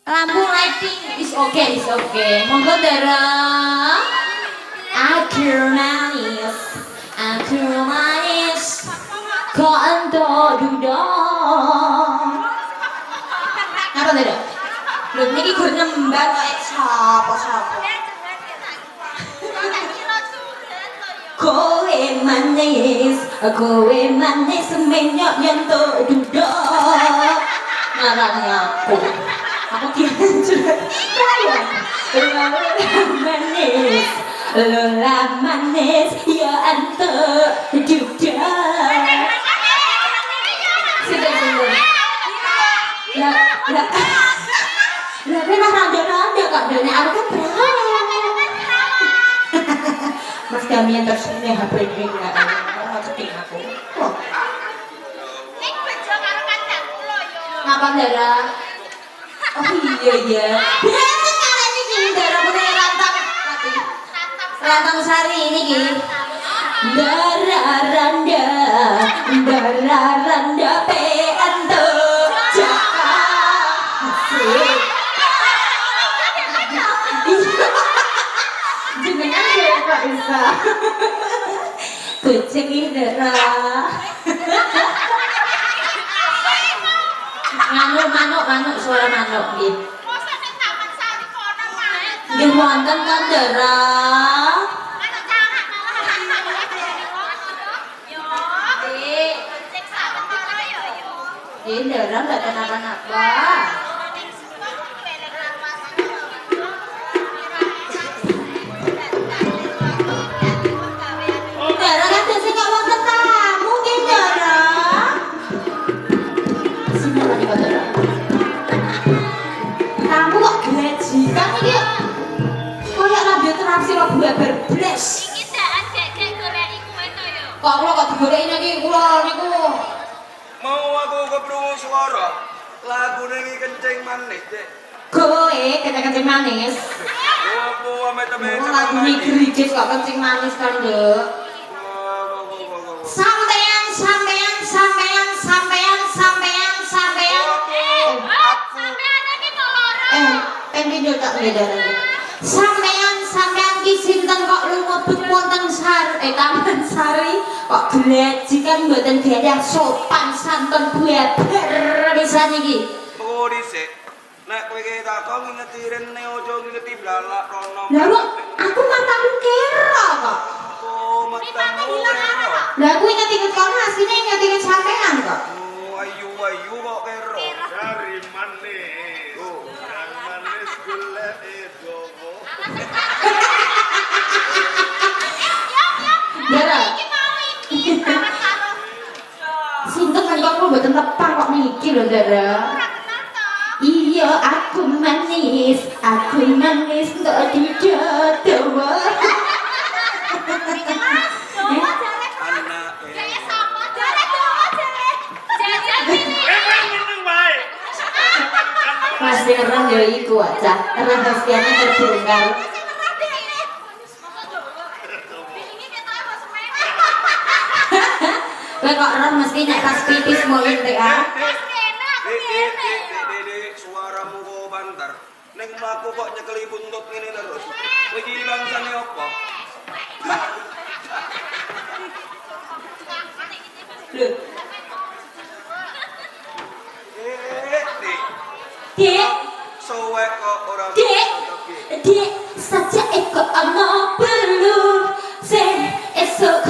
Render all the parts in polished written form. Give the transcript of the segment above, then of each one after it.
Lampu lighting is okay. Monggo Dara. Aku manis. Kok ento duduk. Ngapa Dara? Lho niki gur nembang kok sapa. Kowe manis menyok nyentuh duduk. Ngarani aku dihancur kaya Lola manis ya antuk duduk. Sudah lah memang rada-rada kok dene aku kan Mas Damian tersini HP ini mau ceting aku. Ning bejo karo kandang kula yo. Ngapa Dara? Oh iya. Biasa kalian iki Dara punya rantang sari ini ki. Dara randa pe ento jaka. Jenengan ya Pak Isa. Kucing Dara. Manuk suara manuk nggih. Mosok ning taman sari kono wae. Nggih wonten kan Dara. Anak cangak yo. Dik, cek saben dina yo. Nggih Dara enggak kenapa-napa. Dara kan biasa kok wonten tamu nggih Dara. Sini lagi Pak Dara. Tamu kok gerejikan iki. Kayak radioterapi kok bubar blas. Iki dak gek goleki kowe to yo. Kok kula kok digoreki iki kula niku. Mau aku keprungu suara lagune iki kenceng manis, Dek. Kowe kencing manis. Opo ame temen Lagu ini gerigis kok kencing manis kan, Dek. Sampean. Sampeyan iki kok loro. Pengen yo tak ngedarane. Sampean ki sinten kok lunga bet wonten Taman Sari kok glejikan mboten gadah sopan santun buabar pisan iki. Oh dhisik. Nek kowe iki takon ngingeti rene aja ngingeti blalak rono. Lah kok aku mataku kira kok. Oh, matamu kero. Lah aku inget-inget kono asline inget-inget sampean kok. Oh, ayu kok kero. Dari manis, yang manis golek dowo. Dara. Iki mau iki taman karo. Sinten kan kok mboten tepak kok niki lho, Dara. Ora kenal to. Iya, aku manis untuk duduk dawa. Anak Kayak sapa jare dowo jare. Jajan ini. Emang meneng wae. Mas Dara ya iku aja, rahasianya terbongkar. Kowe kok roh mesti nek pas pipis mau entek ah. Dek, suaramu kok bantar. Ning mlaku kok nyekeli buntut ngene terus. Kowe iki bangsane apa? Lho, Dek. Dek, Suwek kok ora Dek, saja eko ana belum esok.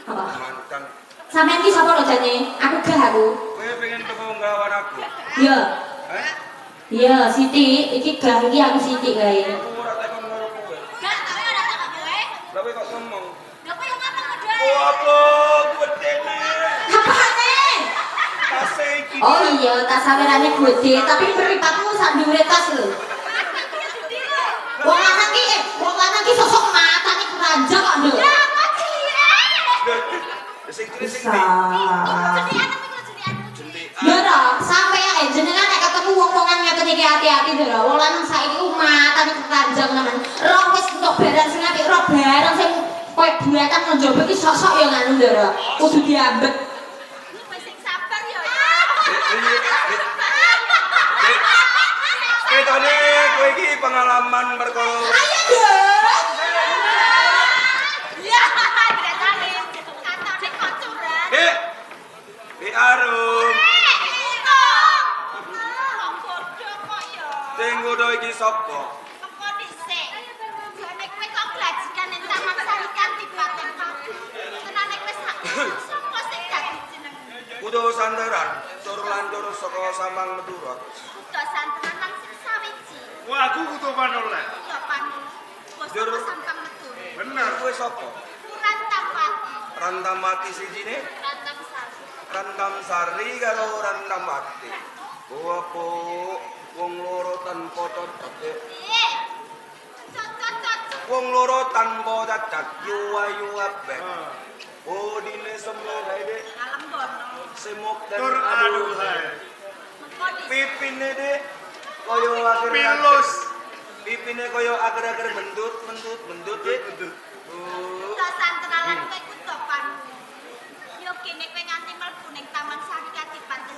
Apa? mantan. Sampeyan ki sapa lho jane? Aku gah aku. Kowe pengen teko nggawan aku? Iya. Heh? Iya, Siti, iki gah iki aku Siti kae. Aku ora tekon karo kowe. Gak kowe ora tak kowe. Lah kowe kok ngomong. Lah kowe ngapa modal? Oh apa gedene? Apane? Tase iki. Oh iya, tas sawerane gede, tapi mripatmu sak dhuwure tas lho. Wong lanang ki sosok matane keranjang kok, Nduk. Ya kok cilik. Sing cilik sing Sa. Jadian tapi kok jadian. jentik. Dara, sampe ae jenengan nek ketemu wong-wongan ngeten iki hati-hati Dara. Wong lanang saiki ku matane keranjang tenan. Roh wis entuk barang sing apik, roh barang sing koyo buatan njaba iki sosok ya nganu Dara. Kudu diambet. Wis sing sabar ya. pengalaman perkara. Ayo dong. Ya, tidak tahu. Kata cek kocuran. Di Arum. Wong bodoh kok ya. Sing nggodha iki sapa? Engko dhisik. Jane kowe kok glajikan ning Taman Sari Kantipaten. Tenane kowe sak. Sopo sing dadi jeneng? Kudu sandaran, tur lanjur saka Samang Madura. Kudu santenan lan sing sawiji. Wah, aku kudu panoleh. Ya panu. Bos Jur. sampang metu. Bener kowe sapa? Kurang tapati. Rantamati sijine? Randam sari. Randam Sari karo Randam Mati. Apa wong loro tanpa cacat? Eh. Cocok. Wong loro tanpa cacat yu-ayu abeh. Oh dine semne kae Dek. Alam bono. Semuk dan Tur aduh hai. Engko dhisik. Pipine Dek kaya akhir Pilus. Pipine kaya akhir-akhir mendut Dek. Oh. Kudu santenan lan kowe kudu panu. Yo kene kowe nganti mlebu ning Taman Sari Kantipaten.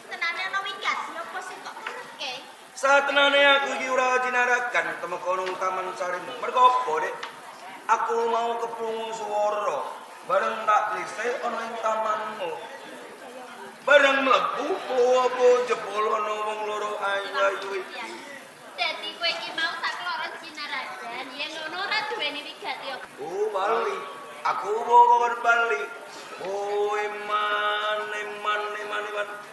Tenane ana wigati opo sing kok kereke? Satenane aku iki ora jinarakan temekono Taman Sari. Mergo apa, Dek? Aku mau keprungu swara bareng tak lise ana ing tamanmu. Bareng mlebu apa jebol ana wong loro ayu-ayu iki. Dadi kowe iki mau sakloron jinaragan, yen ngono ora duweni wigati yo. Oh, Bali. Aku mau ke Bali. Oh, eman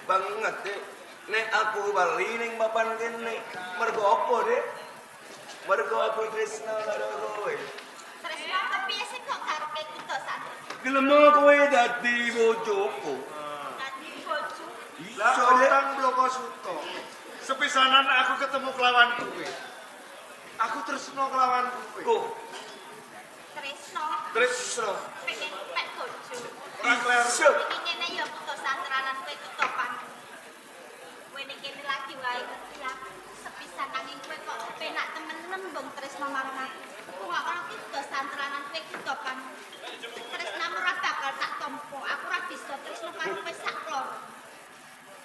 banget, Dek. Nek aku Bali ning papan kene. Mergo apa, Dek? Mergo aku tresna karo kowe. Tresno kepiye sih kok karepe kudu santenan? Gelem kowe dadi bojoku. Dadi bojo. Lah Iso, Dek. orang bloko suto. Sepisanan aku ketemu kelawan kowe. Aku tresno kelawan kowe. Kok Tresno tresna. pengen pek bojo. Ora kler. Iso. Iki ngene yo kudu santenan lan kowe kudu panu. Kowe ning kene lagi wae ngerti aku. Sepisan nanging kowe kok penak temen nembung tresno marang aku. Aku gak ora kudu santenan lan kowe kudu panu. Tresnamu ora bakal tak tampa. Aku ora bisa tresno karo kowe sak kloro.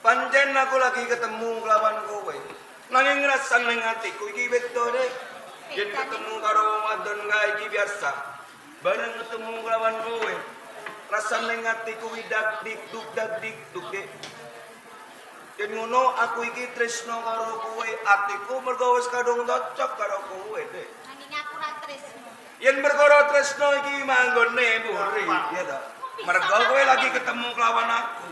Pancen aku lagi ketemu kelawan kowe. Nanging ngrasan ning atiku iki beda, Dek. Yen ketemu karo wadon kae iki biasa. Bareng ketemu kelawan kowe. Rasa ning atiku widak dik duk dak dik duk, Dek. Yen ngono aku iki tresno karo kowe, atiku mergo wis kadung cocok karo kowe, Dek. Nanging aku ora tresno. Yen perkara tresno iki manggone mburi, ya ta. Mergo kowe lagi ketemu kelawan aku.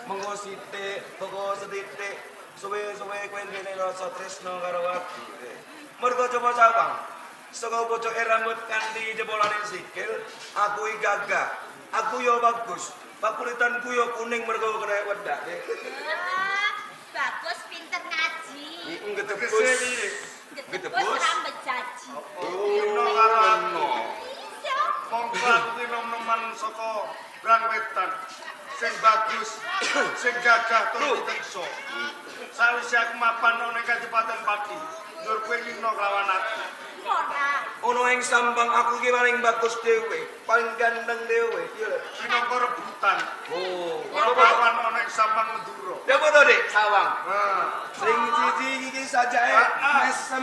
Mengko sithik, toko sethithik, suwe-suwe kowe ndene rasa tresno karo aku. Mergo coba sawang. Saka bocoke rambut kanthi jebolane sikil, aku iki gagah. Aku yo bagus. Pakulitanku yo kuning mergo kena wedak. Ah, bagus pinter ngaji. Getebus. Getebus Getebus. rambut jaji. Ono karo aku. Iya. Monggo aku ki nom-noman saka Brang Wetan. Sing bagus, sing gagah tur ditekso. Sawise aku mapan nang Kabupaten Pati. Nur kowe lino kelawan aku. Ora. Ono ing sampang aku ki paling bagus dhewe, paling ganteng dhewe. Iya lho. Minangka rebutan. Oh, Ono kawan ana ing Sampang Madura. ya apa to, Dik? Sawang. Nah, Sing siji iki sajae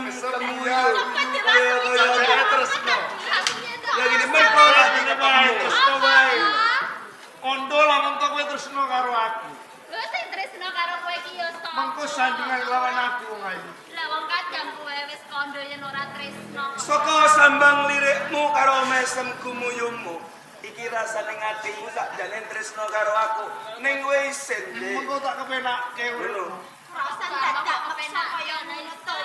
mesem kemuyu. Sajake tresno. Ya gini mergo lagi Ini wae ketemu. tresno wae. Kondo lamun kowe tresno karo aku. Lho sing tresno karo kowe iki ya sapa? Mengko sandingan lawan aku wong ayu. Lah wong kadang kowe wis kondo yen ora tresno. Saka sambang lirikmu karo mesem kumuyumu. Iki rasane atimu sakjane tresno karo aku. Ning kowe isin, Dik. Mengko tak kepenakke Lho. Rasan dadak kepenak kaya ngono to.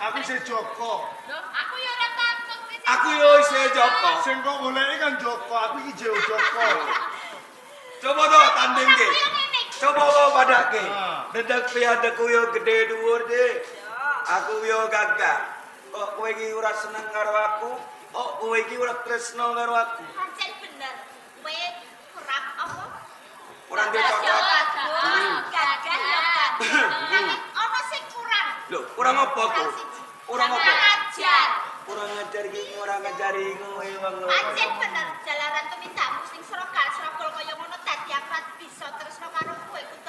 Aku se Joko. Lho, aku ya ora takut wis. Aku yo isih Joko. Sing kok goleki kan Joko, aku iki Joko. Coba to tandingke. Aku yang ngene. Coba kok padake. Ah. Dedak piadaku yo gede dhuwur, Dik. Aku yo gagah. Kok kowe iki ora seneng karo aku? Kok kowe iki ora tresno karo aku? Pancen bener. Kowe kurang apa? Kurang Gagah cocok. ya bagus. Gagah ya bagus. Nanging ana sing kurang. Lho, kurang apa kok? Kurang apa? Ajar. Kurang ngajar iki ora ngajari kowe wong loro. Pancen bener jalaran tumindamu sing srokal kaya ngono dadi aku ora bisa tresno karo kowe kudu